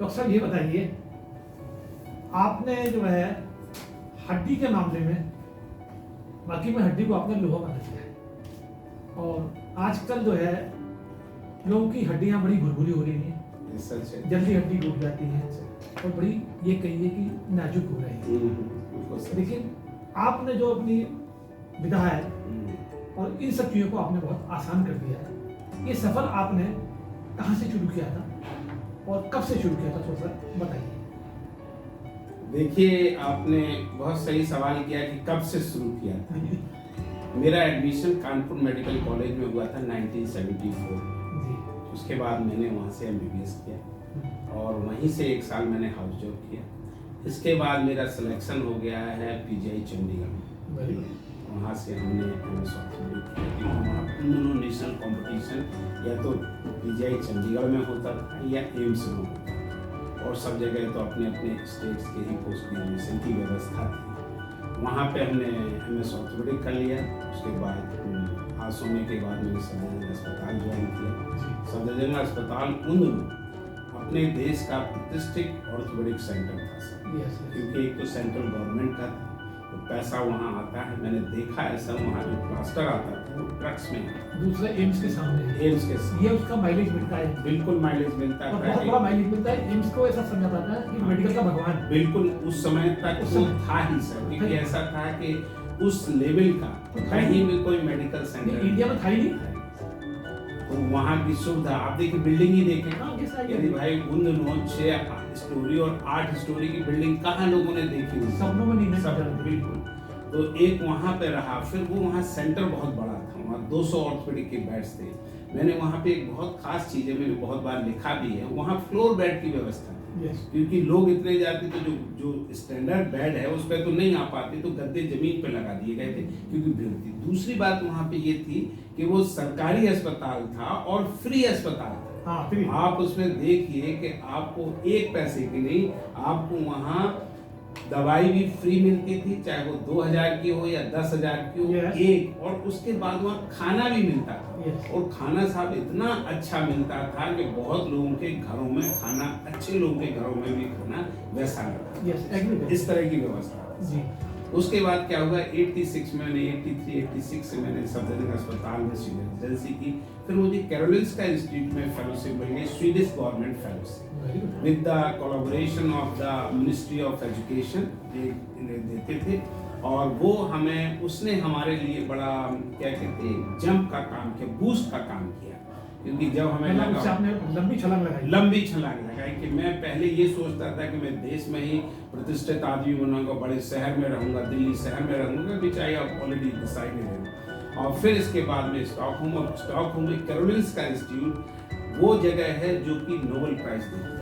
Doctor साहब ये बताइए, आपने जो है हड्डी के मामले में, बाकी में हड्डी को आपने लोहा बना दिया है, और आजकल जो है लोगों की हड्डियां बड़ी भुरभुरी हो रही हैं, सच है। जल्दी हड्डी टूट जाती है और बड़ी ये कहिए कि नाजुक हो रही है। लेकिन आपने जो अपनी विधा है और इन सब चीज़ों को आपने बहुत आसान कर दिया है। ये सफ़र आपने कहाँ से शुरू किया था और कब से शुरू किया था, थोड़ा सा बताइए। देखिए, आपने बहुत सही सवाल किया कि कब से शुरू किया था। मेरा एडमिशन कानपुर मेडिकल कॉलेज में हुआ था 1974। उसके बाद मैंने वहाँ से MBBS किया और वहीं से 1 साल मैंने हाउस जॉब किया। इसके बाद मेरा सिलेक्शन हो गया है PGI चंडीगढ़ में। वहाँ से हमने MS किया, क्योंकि वहाँ दोनों नेशनल कंपटीशन या तो PGI चंडीगढ़ में होता था या एम्स में होता था, और सब जगह तो अपने अपने स्टेट्स के ही पोस्ट ग्रेजुएशन की व्यवस्था थी। वहाँ पे हमने MS ऑर्थोपेडिक कर लिया। उसके बाद पास होने के बाद मैंने सफदरजंग अस्पताल ज्वाइन किया। सफदरजंग अस्पताल उन दिनों अपने देश का प्रतिष्ठित ऑर्थोपेडिक सेंटर था सर, क्योंकि एक तो सेंट्रल गवर्नमेंट का था, तो पैसा वहाँ आता है। मैंने देखा है सर, वहाँ जो प्लास्टर आता था वो ट्रक्स में, दूसरा एम्स के सामने, एम्स के सामने ये उसका माइलेज मिलता है, बिल्कुल माइलेज मिलता है, बहुत बड़ा माइलेज मिलता है। एम्स को ऐसा समझा जाता है कि मेडिकल का भगवान, बिल्कुल उस समय तक वो था ही सर, क्योंकि ऐसा था कि उस लेवल का कहीं भी कोई मेडिकल सेंटर इंडिया में था ही नहीं। तो वहाँ की सुविधा आप देखिए, बिल्डिंग ही देखें, यदि भाई उन दिनों 6 स्टोरी और 8 स्टोरी की बिल्डिंग कहाँ लोगों ने देखी हुई, सपनों में नहीं, सब बिल्कुल। तो एक वहाँ पे रहा, फिर वो वहाँ सेंटर बहुत बड़ा था, वहाँ 200 ऑर्थोपेडिक के बेड्स थे। मैंने वहाँ पे एक बहुत खास चीज़ है, मैंने बहुत बार लिखा भी है, वहाँ फ्लोर बेड की व्यवस्था थी, क्योंकि लोग इतने जाते तो जो स्टैंडर्ड बेड है उस पर तो नहीं आ पाते, तो गद्दे जमीन पे लगा दिए गए थे क्योंकि भीड़ थी। दूसरी बात वहाँ पे ये थी कि वो सरकारी अस्पताल था और फ्री अस्पताल था। आप उसमें देखिए कि आपको 1 पैसे की नहीं, आपको वहाँ दवाई भी फ्री मिलती थी, चाहे वो 2000 की हो या 10,000 की हो, एक, और उसके बाद वहाँ खाना भी मिलता था। और खाना साहब इतना अच्छा मिलता था कि बहुत लोगों के घरों में खाना, अच्छे लोगों के घरों में भी खाना वैसा लगता, इस तरह की व्यवस्था। उसके बाद क्या हुआ, 86 में मैंने 83-86 से मैंने सफदरजंग अस्पताल में रेजिडेंसी की। फिर मुझे कैरोलिंस्का इंस्टीट्यूट में फेलोशिप मिल गई, Swedish government fellowship with the collaboration of the ministry of education देते थे, और वो हमें, उसने हमारे लिए बड़ा क्या कहते हैं, जंप का काम किया, बूस्ट का काम किया। क्योंकि जब हमें लंबी छलांग लगाई कि मैं पहले ये सोचता था कि मैं देश में ही प्रतिष्ठित आदमी बनूंगा, बड़े शहर में रहूंगा, दिल्ली शहर में रहूंगा, विच आई हैव ऑलरेडी डिसाइडेड। और फिर इसके बाद में स्टॉकहोम में कैरोलिंस्का इंस्टीट्यूट वो जगह है जो कि नोबेल प्राइज देती है।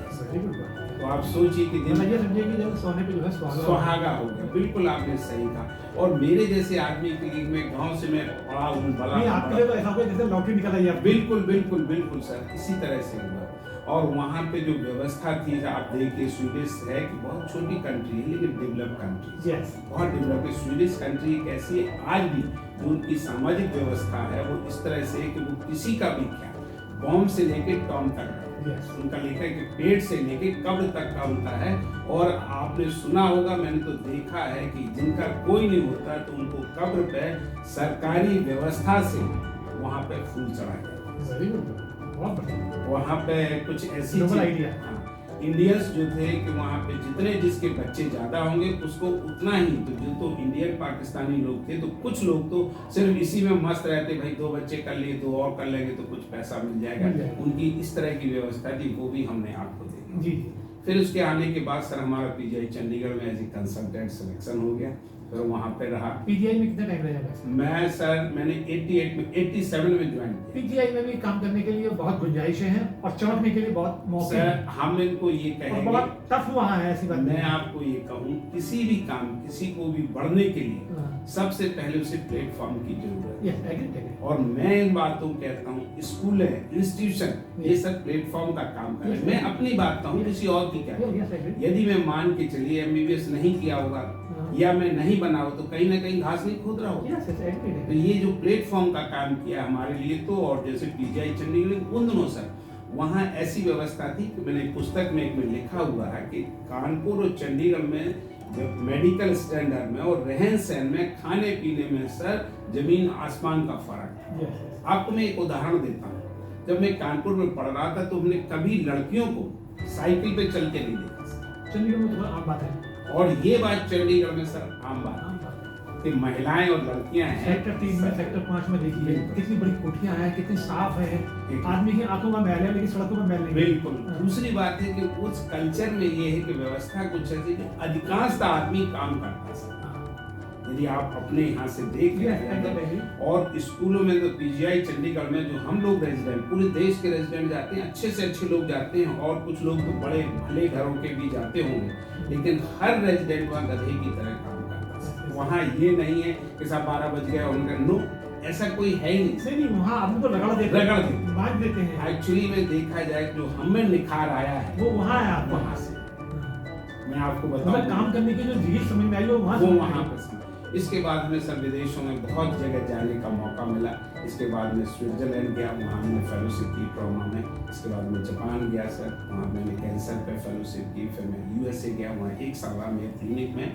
तो आप सोचिए कि सोने पे जो है सुहागा हो गया। बिल्कुल आपने सही कहा। और मेरे जैसे आदमी के लिए, मैं गांव से मैं पढ़ा हूँ, आपके लिए तो ऐसा कोई जैसे लॉटरी निकल आई है। बिल्कुल सर, इसी तरह से हुआ। और वहाँ पे जो व्यवस्था थी, आप देखिए, स्वीडिश है कि बहुत छोटी कंट्री है लेकिन डेवलप कंट्री, बहुत डेवलप है। स्वीडिश कंट्री एक ऐसी है आज भी जो उनकी सामाजिक व्यवस्था है वो इस तरह से कि वो किसी का भी क्या, बॉम्ब से लेके टॉम तक उनका लिखा है कि पेट से लेके कब्र तक का उनका है। और आपने सुना होगा, मैंने तो देखा है कि जिनका कोई नहीं होता तो उनको कब्र पे सरकारी व्यवस्था से वहाँ पे फूल चढ़ाया जाता है। वहाँ पे कुछ ऐसी इंडियंस जो थे कि वहाँ पे जितने जिसके बच्चे ज्यादा होंगे उसको उतना ही, तो जो तो इंडियन पाकिस्तानी लोग थे, तो कुछ लोग तो सिर्फ इसी में मस्त रहते, भाई 2 बच्चे कर लिए, 2 और कर लेंगे तो कुछ पैसा मिल जाएगा। उनकी इस तरह की व्यवस्था थी, वो भी हमने आपको देखी। फिर उसके आने के बाद सर हमारा PGI चंडीगढ़ में एज ए कंसल्टेंट सिलेक्शन हो गया, फिर वहाँ पे रहा। PGI में कितना टाइम रहा? मैं सर मैंने 87 में ज्वाइन किया। PGI में भी काम करने के लिए बहुत गुंजाइशें हैं और चमकने के लिए बहुत मौके हैं। हम इनको ये कहेंगे, बहुत टफ वहाँ है, ऐसी बात मैं आपको ये कहूँ, किसी भी काम, किसी को भी बढ़ने के लिए सबसे पहले उसे प्लेटफॉर्म की जरूरत है। और मैं इन बातों कहता हूँ, स्कूल है, इंस्टीट्यूशन, ये सब प्लेटफॉर्म का काम करे। मैं अपनी बात कहूँ, किसी और की क्या। यदि मैं मान के चलिए MBBS नहीं किया होगा या मैं नहीं बना हो तो कहीं ना कहीं घास नहीं खोद रहा होगा। तो ये जो प्लेटफॉर्म का काम किया हमारे लिए, तो और जैसे PGI चंडीगढ़ उन दिनों सर वहाँ ऐसी व्यवस्था थी कि मैंने पुस्तक में एक में लिखा हुआ है कि कानपुर और चंडीगढ़ में मेडिकल स्टैंडर्ड में और रहन सहन में, खाने पीने में सर जमीन आसमान का फर्क है। आपको मैं एक उदाहरण देता हूँ। जब मैं कानपुर में पढ़ रहा था तो हमने कभी लड़कियों को साइकिल पे चल के नहीं देखा। चंडीगढ़ में तो आम बात है, और ये बात चंडीगढ़ में सर आम बात है कि महिलाएं और लड़कियां हैं। सेक्टर 3 में, सेक्टर 5 में देखिए कितनी बड़ी कोठियां हैं, कितनी साफ है, आदमी की आंखों में मैल है लेकिन सड़कों में मैल नहीं। बिल्कुल। दूसरी बात है कि उस कल्चर में ये है कि व्यवस्था कुछ ऐसी कि अधिकांशतः आदमी काम करता है। यदि आप अपने यहाँ से देख लें और स्कूलों में तो पीजीआई चंडीगढ़ में जो हम लोग रेजिडेंट, पूरे देश के रेजिडेंट जाते हैं, अच्छे से अच्छे लोग जाते हैं और कुछ लोग तो बड़े भले घरों के भी जाते होंगे, लेकिन हर रेजिडेंट वहाँ गधे की तरह काम करता है। वहाँ ये नहीं है कि साहब 12 बज गया उनका, नो, ऐसा कोई है ही नहीं। नहीं, वहाँ आदमी को रगड़ देते हैं। एक्चुअली में देखा जाए जो हमें निखार आया है वो वहाँ है, वहाँ से। मैं आपको बताऊं, काम करने की जो चीज समझ में आई वो वहाँ पे। इसके बाद में सब विदेशों में बहुत जगह जाने का मौका मिला। इसके बाद में स्विट्जरलैंड गया, वहाँ मैंने फेलोशिप की ट्रॉमा में। इसके बाद में जापान गया सर, वहाँ मैंने कैंसर पे फेलोशिप की। फिर मैं यूएसए गया, वहाँ 1 साल रहा मेरे क्लिनिक में।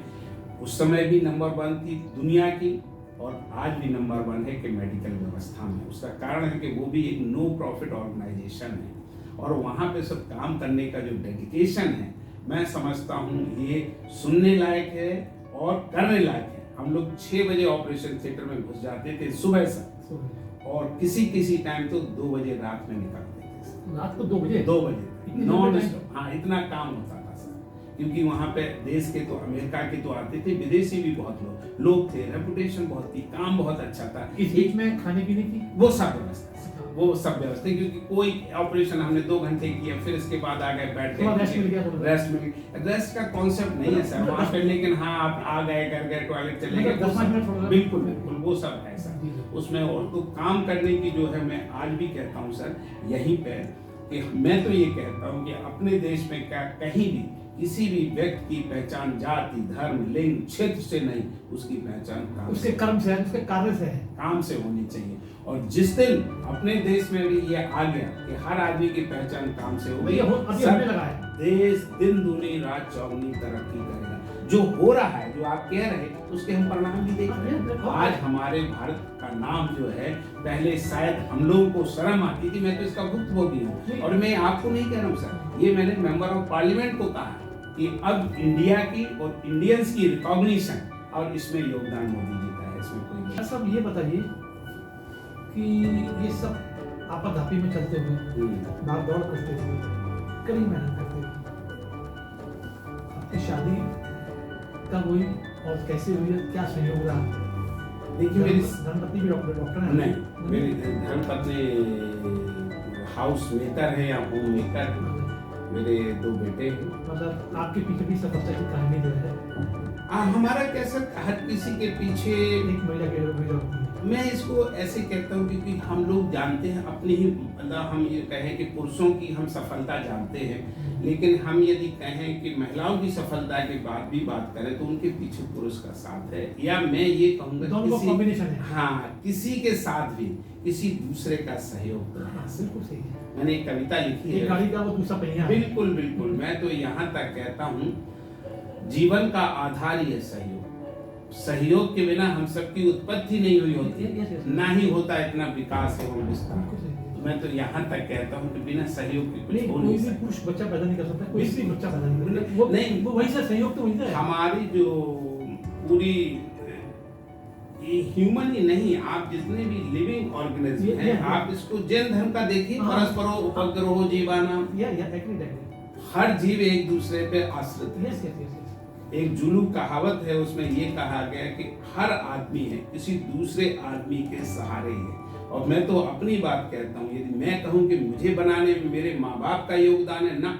उस समय भी नंबर 1 थी दुनिया की और आज भी नंबर 1 है कि मेडिकल व्यवस्था में। उसका कारण है कि वो भी एक नो प्रॉफिट ऑर्गेनाइजेशन है और वहाँ पे सब काम करने का जो डेडिकेशन है, मैं समझता हूँ ये सुनने लायक है और करने लायक है। हम लोग 6 बजे ऑपरेशन थिएटर में घुस जाते थे सुबह से, और किसी टाइम तो 2 बजे रात में निकलते थे। रात को 2 बजे नॉन स्टॉप। हाँ, इतना काम होता था सर, क्योंकि वहाँ पे देश के तो, अमेरिका के तो आते थे, विदेशी भी बहुत लोग थे, रेपुटेशन बहुत थी, काम बहुत अच्छा था। इस बीच में खाने पीने की वो सब व्यवस्था, क्योंकि कोई ऑपरेशन हमने 2 घंटे किया, फिर इसके बाद आ गए बैठ गए, रेस्ट मिल गया। रेस्ट का कॉन्सेप्ट नहीं है सर वहाँ पे, लेकिन हाँ आप आ गए, कर गए, टॉयलेट चले गए, बिल्कुल वो सब है सर उसमें। और तो काम करने की जो है, मैं आज भी कहता हूँ सर यहीं पे कि मैं तो ये कहता हूँ कि अपने देश में क्या कहीं भी किसी भी व्यक्ति की पहचान जाति, धर्म, लिंग, क्षेत्र से नहीं, उसकी पहचान उसके कर्म से है, उसके कार्य से है, काम से होनी चाहिए। और जिस दिन अपने देश में भी ये आ गया कि हर आदमी की पहचान काम से होगी, देश दिन दूनी रात चौगुनी तरक्की करेगा। जो हो रहा है, जो आप कह रहे हैं, उसके हम परिणाम भी देख रहे हैं। आज हमारे भारत का नाम जो है, पहले शायद हम लोगों को शर्म आती थी, मैं तो इसका भुक्तभोगी हूँ। और मैं आपको नहीं कह रहा हूँ सर, ये मैंने मेंबर ऑफ पार्लियामेंट को कहा कि अब इंडिया की और इंडियंस की रिकॉग्निशन और इसमें योगदान मोदी जी का है, इसमें कोई। सब ये बताइए कि ये सब आपाधापी में चलते हुए, भाग दौड़ करते हुए, कड़ी मेहनत करते हुए, आपकी शादी कब हुई और कैसे हुई, क्या संयोग रहा? देखिए, मेरी धर्मपत्नी भी डॉक्टर है? नहीं, मेरी धर्मपत्नी हाउस मेकर है या होम मेकर है। मेरे 2 बेटे हैं। मतलब आपके पीछे भी सफलता की कहानी जो है, हमारा कैसे हर किसी के पीछे एक महिला के रूप में, मैं इसको ऐसे कहता हूँ क्योंकि हम लोग जानते हैं अपनी ही, मतलब हम ये कहें कि पुरुषों की हम सफलता जानते हैं, लेकिन हम यदि कहें कि महिलाओं की सफलता के बाद भी बात करें तो उनके पीछे पुरुष का साथ है, या मैं ये कहूँगा हाँ, किसी के साथ भी किसी दूसरे का सहयोग तो है। बिल्कुल सही है। मैंने एक कविता लिखी है, गाड़ी का वो दूसरा पहिया। बिल्कुल बिल्कुल। मैं तो यहाँ तक कहता हूँ, जीवन का आधार ही है सहयोग। सहयोग के बिना हम सबकी उत्पत्ति नहीं हुई होती, ना ही होता इतना विकास एवं विस्तार। मैं तो यहाँ तक कहता हूँ कि बिना सहयोग के कुछ हो नहीं सकता। पुरुष बच्चा पैदा नहीं कर सकता, कोई भी बच्चा पैदा नहीं कर सकता, नहीं, वो वही से सहयोग तो वही है। हमारी जो पूरी ह्यूमन ही नहीं, आप जितने भी लिविंग ऑर्गेनिज्म हैं, आप इसको जैन धर्म का देखिए, परस्परो उपग्रहो जीवानाम, हर जीव एक दूसरे पे आश्रित है। एक जुलू कहावत है, उसमें ये कहा गया कि हर आदमी है किसी दूसरे आदमी के सहारे है। और मैं तो अपनी बात कहता हूँ, यदि मैं कहूँ कि मुझे बनाने में मेरे माँ बाप का योगदान है ना,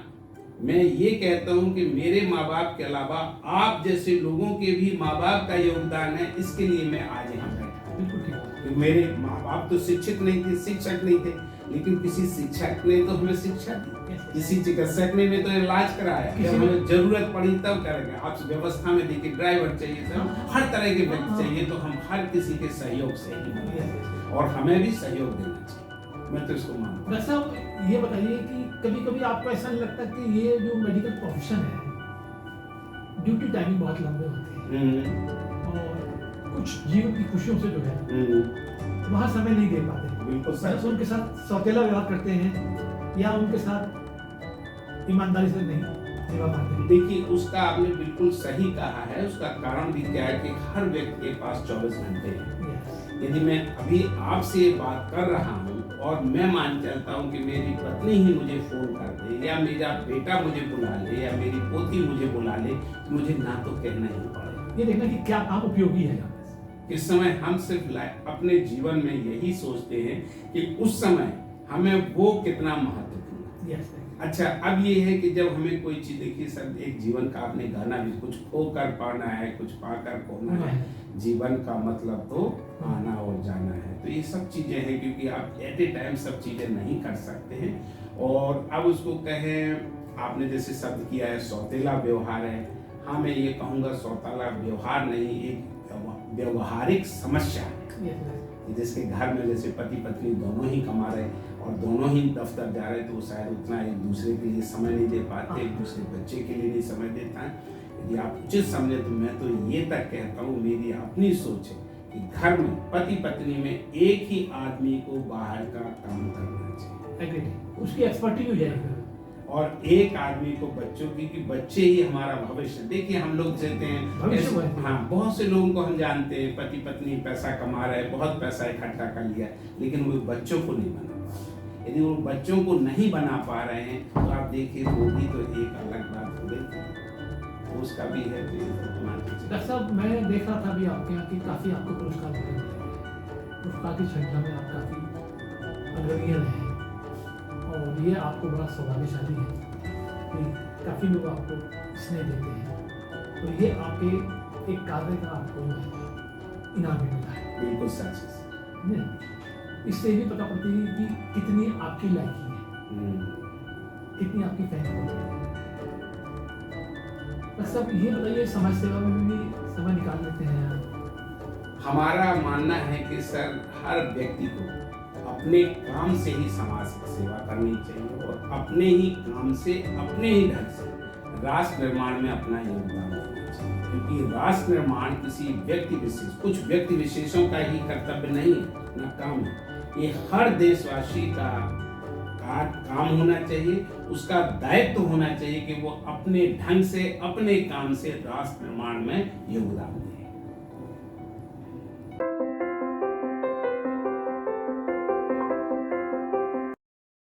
मैं ये कहता हूँ कि मेरे माँ बाप के अलावा आप जैसे लोगों के भी माँ बाप का योगदान है। इसके लिए मैं आज यहाँ बैठा। मेरे माँ बाप तो शिक्षित नहीं थे, शिक्षक नहीं थे, लेकिन किसी शिक्षक ने तो हमें शिक्षा दी, किसी चिकित्सक ने तो इलाज कराया, हमें जरूरत पड़ी तब करेंगे। आप व्यवस्था में देखिए, ड्राइवर चाहिए सर, हर तरह के व्यक्ति चाहिए, तो हम हर किसी के सहयोग से ही, और हमें भी सहयोग देना चाहिए। मैं तो इसको मानता हूँ। डॉक्टर साहब ये बताइए कि कभी कभी आपको ऐसा नहीं लगता कि ये जो मेडिकल प्रोफेशन है, ड्यूटी टाइमिंग बहुत लंबे होते हैं और कुछ जीवन की खुशियों से जो है वहाँ समय नहीं दे पाते, बिल्कुल या तो उनके साथ सौतेला व्यवहार करते हैं या उनके साथ ईमानदारी से नहीं निभा पाते। देखिए, उसका आपने बिल्कुल सही कहा है। उसका कारण भी क्या है कि हर व्यक्ति के पास 24 घंटे हैं। यदि मैं अभी आपसे ये बात कर रहा हूँ और मैं मान चलता हूँ कि मेरी पत्नी ही मुझे फोन कर दे या मेरा बेटा मुझे बुला ले या मेरी पोती मुझे बुला ले, तो मुझे ना तो कहना ही पड़ेगा। ये देखना कि क्या काम उपयोगी है। इस समय हम सिर्फ अपने जीवन में यही सोचते हैं कि उस समय हमें वो कितना महत्वपूर्ण है। अच्छा, अब ये है कि जब हमें कोई चीज, देखिए सर, एक जीवन का आपने गाना भी, कुछ खो कर पाना है, कुछ पाकर खोना है, जीवन का मतलब तो आना और जाना है। तो ये सब चीजें हैं, क्योंकि आप एट ए टाइम सब चीजें नहीं कर सकते हैं। और अब उसको कहें, आपने जैसे शब्द किया है सौतेला व्यवहार है, हाँ मैं ये कहूँगा सौतेला व्यवहार नहीं, एक व्यवहारिक समस्या है। जिसके घर में जैसे पति पत्नी दोनों ही कमा रहे और दोनों ही दफ्तर जा रहे, तो वो शायद उतना एक दूसरे के लिए समय नहीं दे पाते, एक दूसरे बच्चे के लिए नहीं समय देता है। यदि आप उचित समझे तो मैं तो ये तक कहता हूँ, मेरी अपनी सोच है कि घर में पति पत्नी में एक ही आदमी को बाहर का काम करना चाहिए, उसकी एक्सपर्टीज हो जाएगी, और एक आदमी को बच्चों की, कि बच्चे ही हमारा भविष्य। देखिए हम लोग कहते हैं, हाँ बहुत से लोगों को हम जानते हैं, पति पत्नी पैसा कमा रहे, बहुत पैसा इकट्ठा कर लिया, लेकिन वो बच्चों को नहीं बना पा रहे। यदि वो बच्चों को नहीं बना पा रहे हैं तो आप देखिए वो भी तो एक अलग बात हो गई, तो उसका भी है। डॉक्टर साहब मैं देख रहा था अभी आपके यहाँ की काफ़ी आपको पुरस्कार मिले हैं, पुरस्कार की श्रृंखला में आप काफ़ी अग्रणीय रहे हैं और ये आपको बड़ा सौभाग्यशाली है कि काफ़ी लोग आपको स्नेह देते हैं, तो ये आपके एक कार्य का आपको इनाम भी मिला है। बिल्कुल सच है। इससे भी पता पड़ती है कि कितनी आपकी लायकी है, कितनी आपकी फैन है। सब ये बताइए, समाज सेवा में भी समय निकाल लेते हैं आप? हमारा मानना है कि सर हर व्यक्ति को अपने काम से ही समाज की सेवा करनी चाहिए और अपने ही काम से, अपने ही ढंग से राष्ट्र निर्माण में अपना योगदान देना चाहिए, क्योंकि राष्ट्र निर्माण किसी व्यक्ति विशेष, कुछ व्यक्ति विशेषों का ही कर्तव्य नहीं है, ना काम है। ये हर देशवासी का काम होना चाहिए, उसका दायित्व होना चाहिए कि वो अपने ढंग से, अपने काम से राष्ट्र निर्माण में योगदान